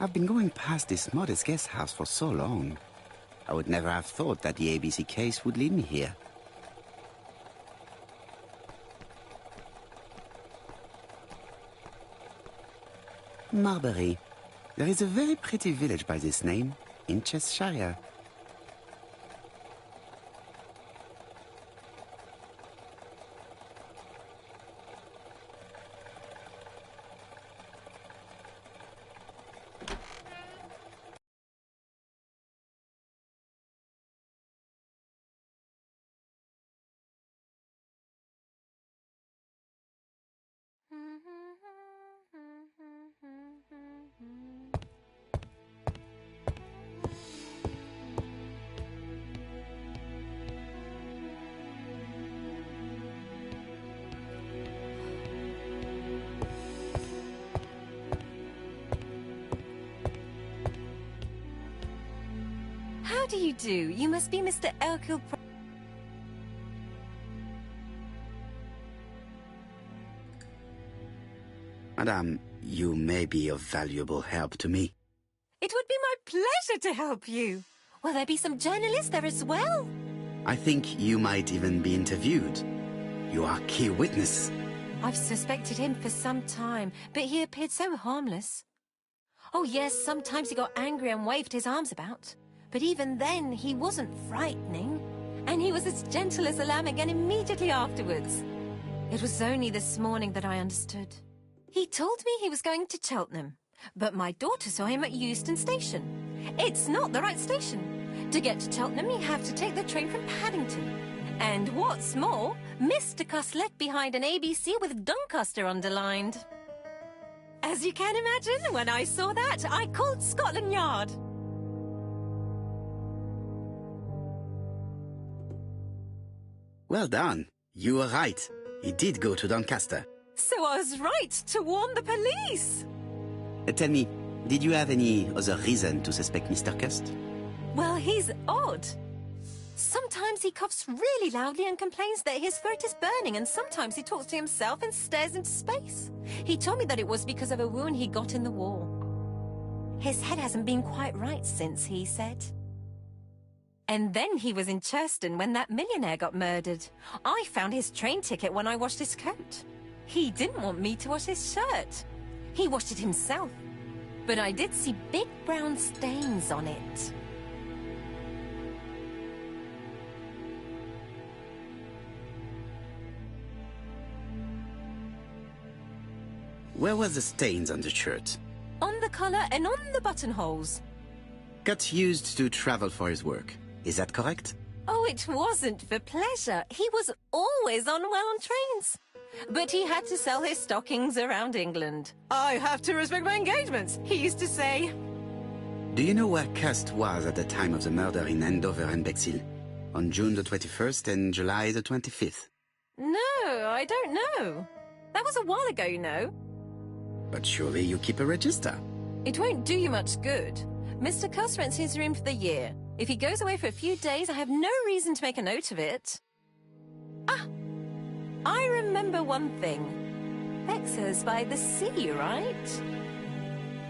I've been going past this modest guest house for so long. I would never have thought that the ABC case would lead me here. Marbury. There is a very pretty village by this name, in Cheshire. How do you do? You must be Mr. Ercole. Madame, you may be of valuable help to me. It would be my pleasure to help you. Will there be some journalists there as well? I think you might even be interviewed. You are a key witness. I've suspected him for some time, but he appeared so harmless. Oh yes, sometimes he got angry and waved his arms about. But even then, he wasn't frightening. And he was as gentle as a lamb again immediately afterwards. It was only this morning that I understood. He told me he was going to Cheltenham, but my daughter saw him at Euston Station. It's not the right station. To get to Cheltenham, you have to take the train from Paddington. And what's more, Mr. Cuss left behind an ABC with Doncaster underlined. As you can imagine, when I saw that, I called Scotland Yard. Well done. You were right. He did go to Doncaster. So I was right to warn the police. Tell me, did you have any other reason to suspect Mr. Cust? Well, he's odd. Sometimes he coughs really loudly and complains that his throat is burning, and sometimes he talks to himself and stares into space. He told me that it was because of a wound he got in the war. His head hasn't been quite right since, he said. And then he was in Churston when that millionaire got murdered. I found his train ticket when I washed his coat. He didn't want me to wash his shirt. He washed it himself. But I did see big brown stains on it. Where were the stains on the shirt? On the collar and on the buttonholes. Cut used to travel for his work. Is that correct? Oh, it wasn't for pleasure. He was always unwell on trains. But he had to sell his stockings around England. I have to respect my engagements, he used to say. Do you know where Cust was at the time of the murder in Andover and Bexhill? On June the 21st and July the 25th? No, I don't know. That was a while ago, you know. But surely you keep a register. It won't do you much good. Mr. Cuss rents his room for the year. If he goes away for a few days, I have no reason to make a note of it. Ah! I remember one thing. Bexhurst's by the sea, right?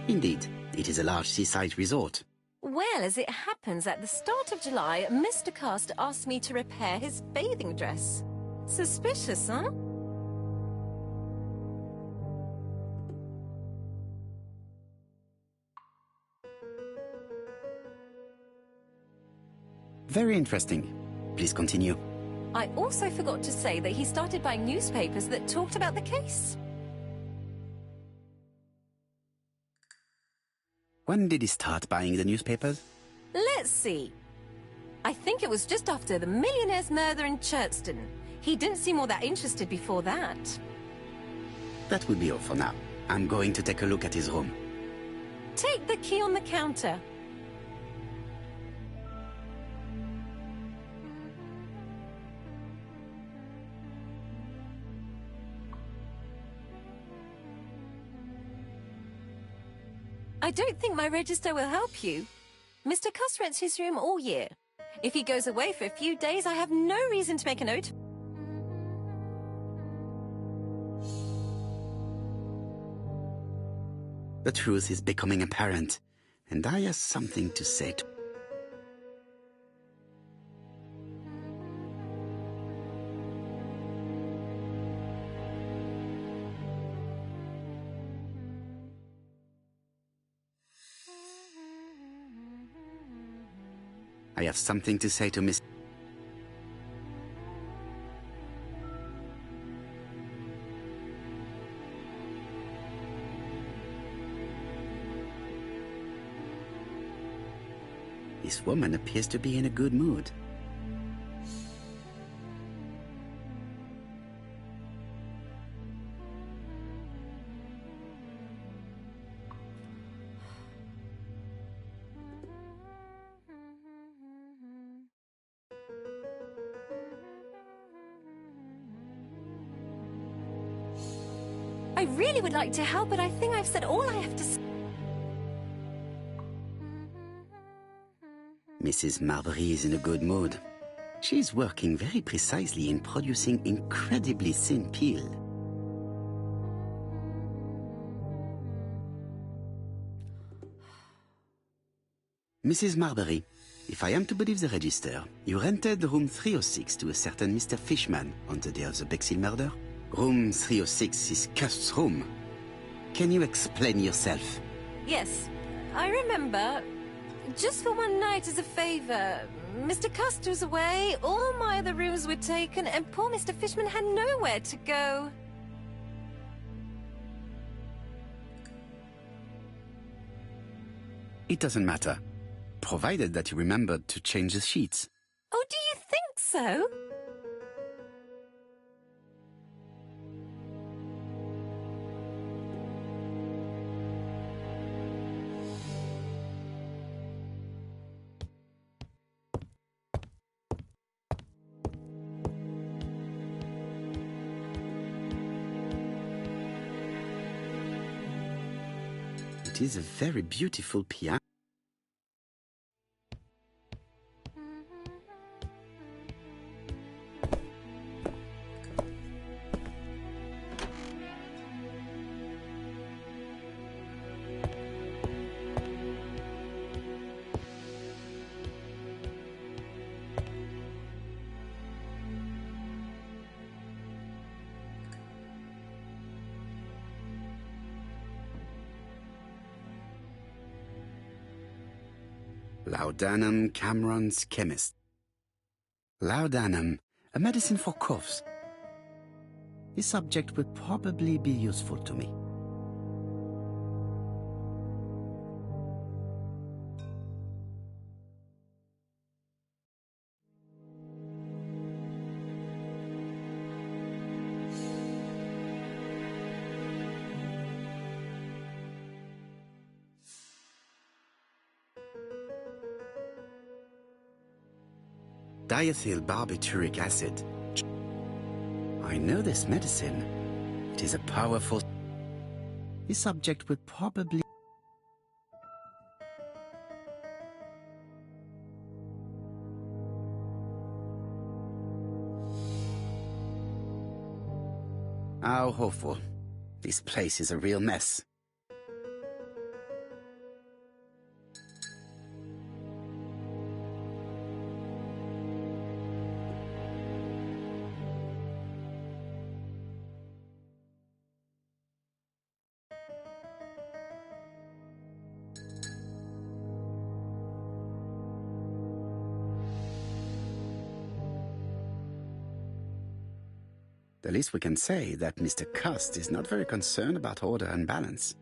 Indeed. It is a large seaside resort. Well, as it happens, at the start of July, Mr. Cust asked me to repair his bathing dress. Suspicious, huh? Very interesting. Please continue. I also forgot to say that he started buying newspapers that talked about the case. When did he start buying the newspapers? Let's see. I think it was just after the millionaire's murder in Churston. He didn't seem all that interested before that. That will be all for now. I'm going to take a look at his room. Take the key on the counter. I don't think my register will help you. Mr. Cuss rents his room all year. If he goes away for a few days, I have no reason to make a note. The truth is becoming apparent. and I have something to say to... I have something to say to Miss... This woman appears to be in a good mood. I really would like to help, but I think I've said all I have to say. Mrs. Marbury is in a good mood. She's working very precisely in producing incredibly thin peel. Mrs. Marbury, if I am to believe the register, you rented room 306 to a certain Mr. Fishman on the day of the Bexhill murder? Room 306 is Cust's room. Can you explain yourself? Yes, I remember. Just for one night as a favor. Mr. Custer was away, all my other rooms were taken, and poor Mr. Fishman had nowhere to go. It doesn't matter, provided that you remembered to change the sheets. Oh, do you think so? It is a very beautiful piano. Laudanum Cameron's chemist. Laudanum, a medicine for coughs. This subject would probably be useful to me. Diethyl barbituric acid. I know this medicine. It is a powerful... This subject would probably... How awful. This place is a real mess. The least we can say that Mr. Cust is not very concerned about order and balance.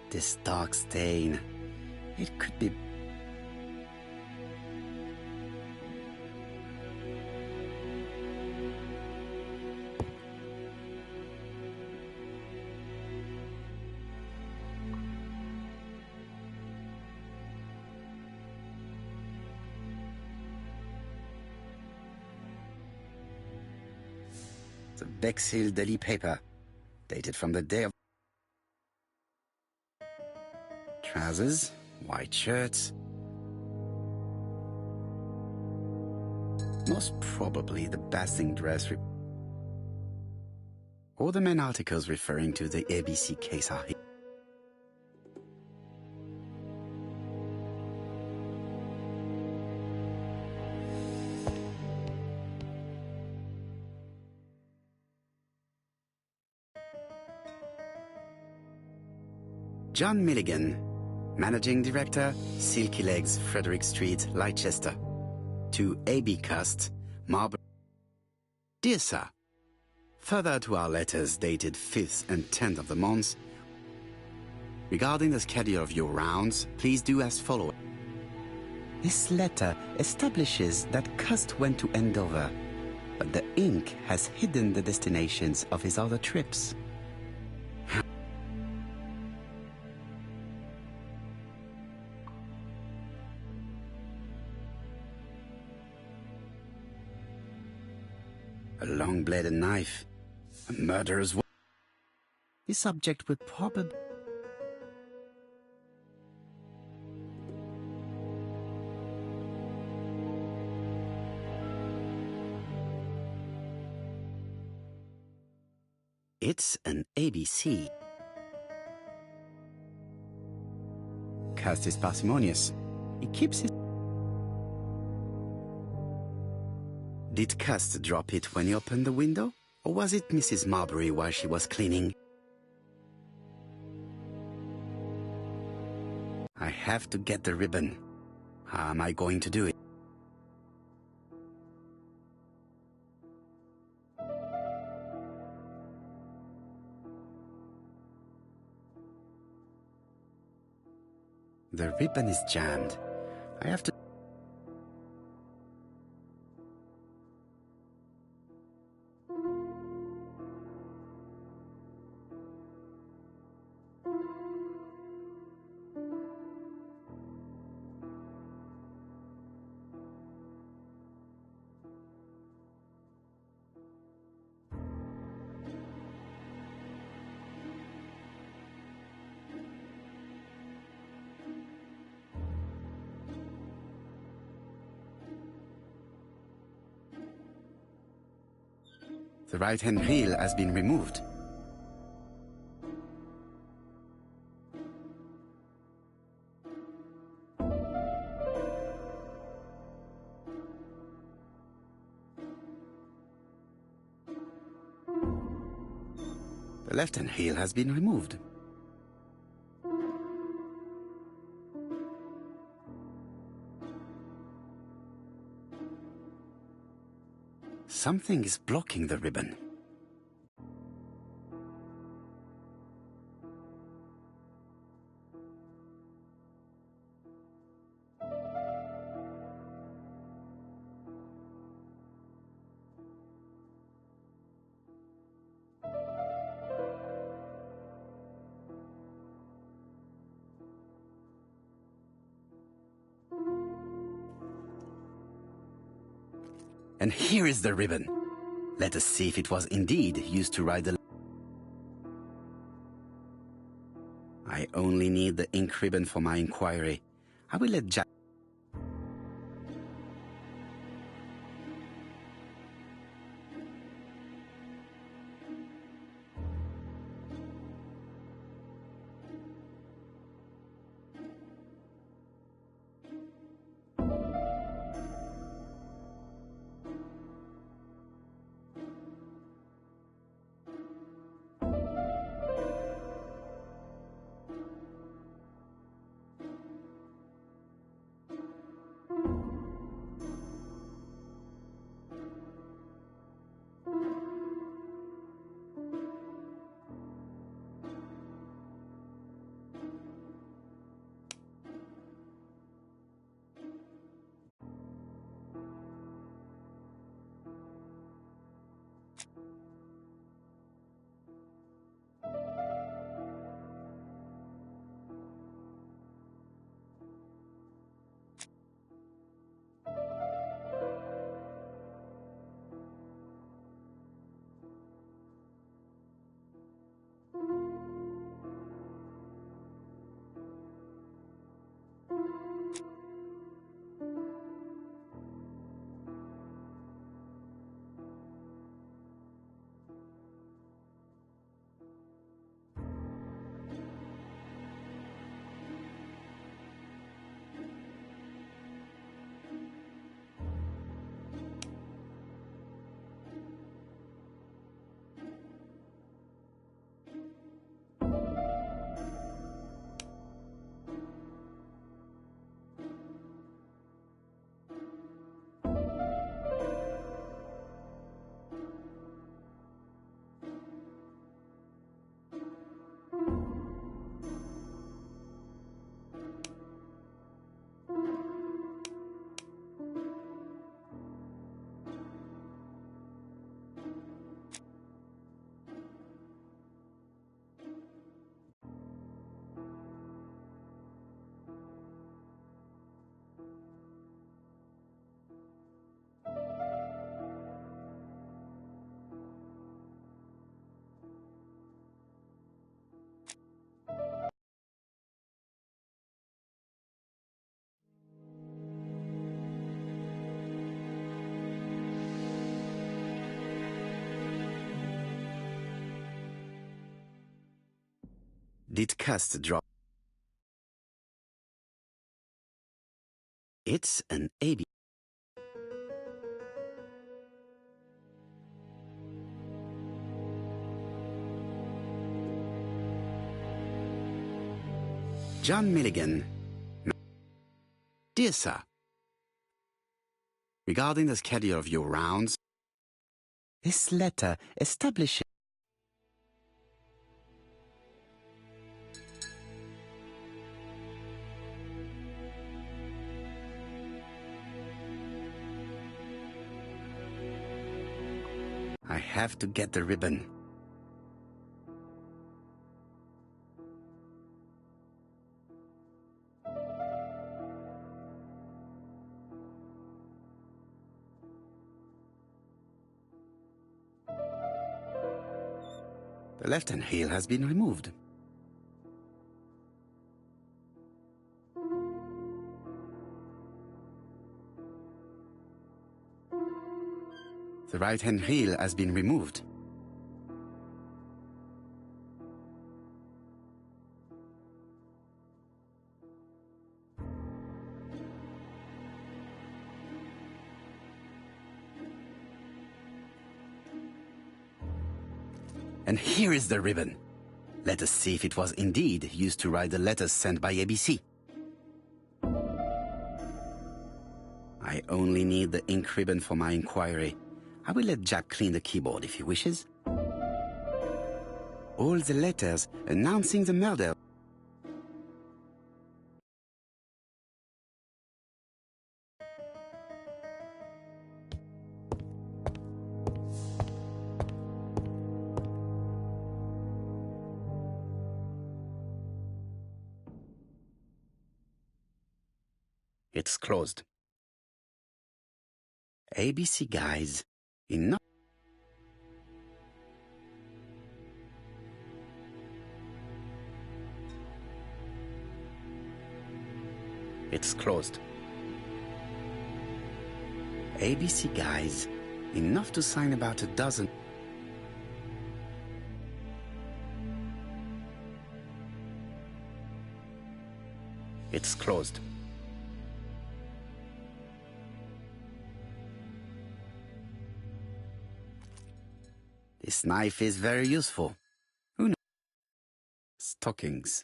This dark stain, it could be... The Bexhill Daily paper, dated from the day of... Trousers, white shirts. Most probably the basing dress all the main articles referring to the ABC case are here. John Milligan, Managing Director, Silky Legs, Frederick Street, Leicester. To A.B. Cust, Marble. Dear Sir, further to our letters dated 5th and 10th of the month, regarding the schedule of your rounds, please do as follows. This letter establishes that Cust went to Andover, but the ink has hidden the destinations of his other trips. A long-bladed knife. A murderer's weapon. This subject would probably... It's an ABC. Cust is parsimonious. He keeps it... Did Cust drop it when he opened the window? Or was it Mrs. Marbury while she was cleaning? I have to get the ribbon. How am I going to do it? The ribbon is jammed. I have to... The right-hand heel has been removed. The left-hand heel has been removed. Something is blocking the ribbon. And here is the ribbon. Let us see if it was indeed used to write the... I only need the ink ribbon for my inquiry. I will let Jack... Did Cust drop? It's an AB. John Milligan. Dear Sir, regarding the schedule of your rounds, this letter establishes I have to get the ribbon. The left-hand heel has been removed. The right-hand heel has been removed. And here is the ribbon. Let us see if it was indeed used to write the letters sent by ABC. I only need the ink ribbon for my inquiry. I will let Jack clean the keyboard if he wishes. All the letters announcing the murder. It's closed. ABC guys, enough. It's closed. ABC guys, enough to sign about a dozen. It's closed. This knife is very useful. Who knows? Stockings.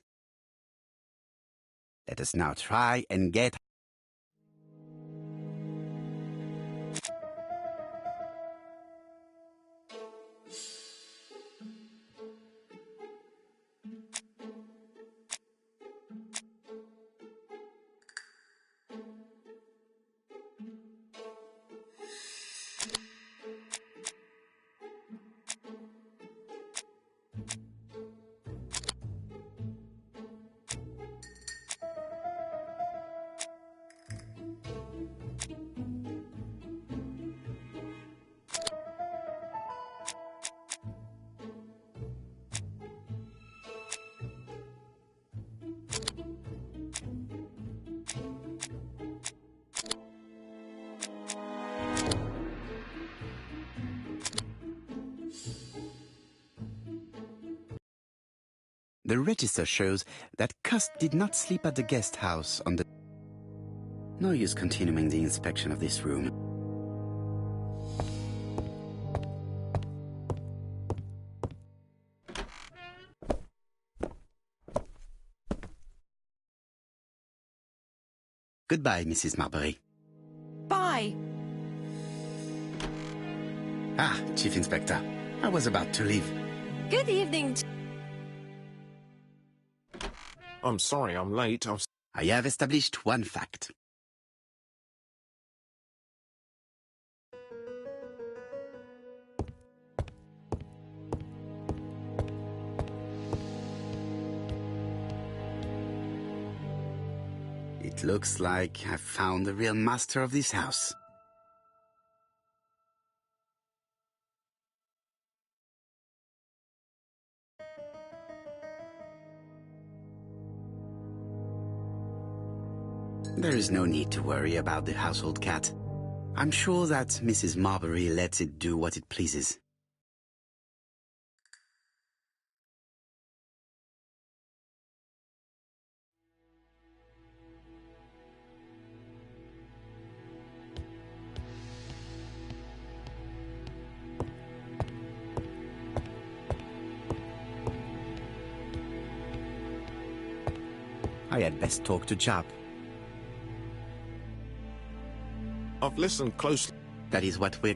Let us now try and get... The register shows that Cust did not sleep at the guest house on the... No use continuing the inspection of this room. Goodbye, Mrs. Marbury. Bye. Ah, Chief Inspector. I was about to leave. Good evening. I'm sorry I'm late. I have established one fact. It looks like I've found the real master of this house. There is no need to worry about the household cat. I'm sure that Mrs. Marbury lets it do what it pleases. I had best talk to Jap. I've listened closely. That is what we're...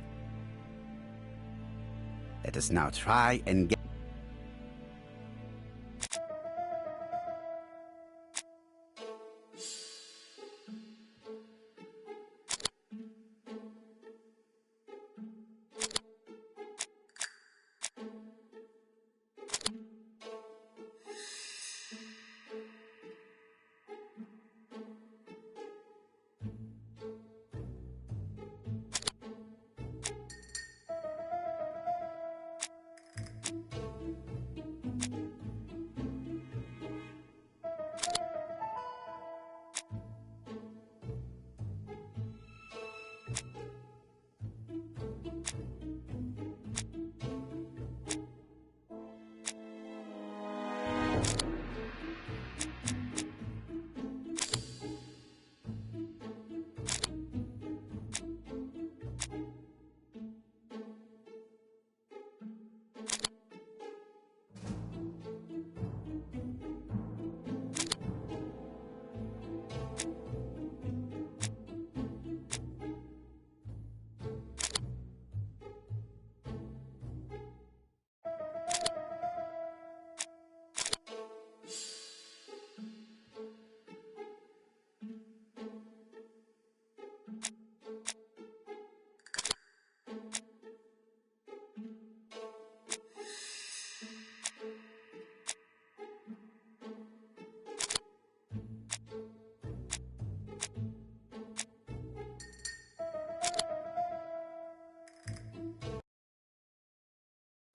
Let us now try and get...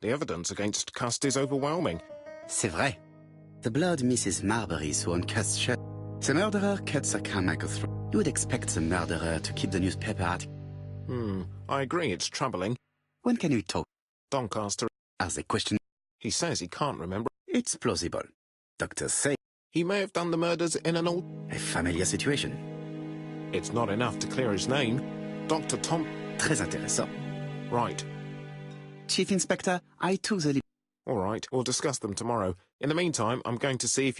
The evidence against Cust is overwhelming. C'est vrai. The blood Mrs. Marbury saw on Cust's shirt. The murderer cuts a Carmichael throat. You would expect the murderer to keep the newspaper article. I agree it's troubling. When can you talk? Doncaster. As a question, He says he can't remember. it's plausible. Doctors say He may have done the murders in an old... a familiar situation. It's not enough to clear his name. Dr. Tom... Très intéressant. Right. Chief Inspector, I took the... All right, we'll discuss them tomorrow. In the meantime, I'm going to see if...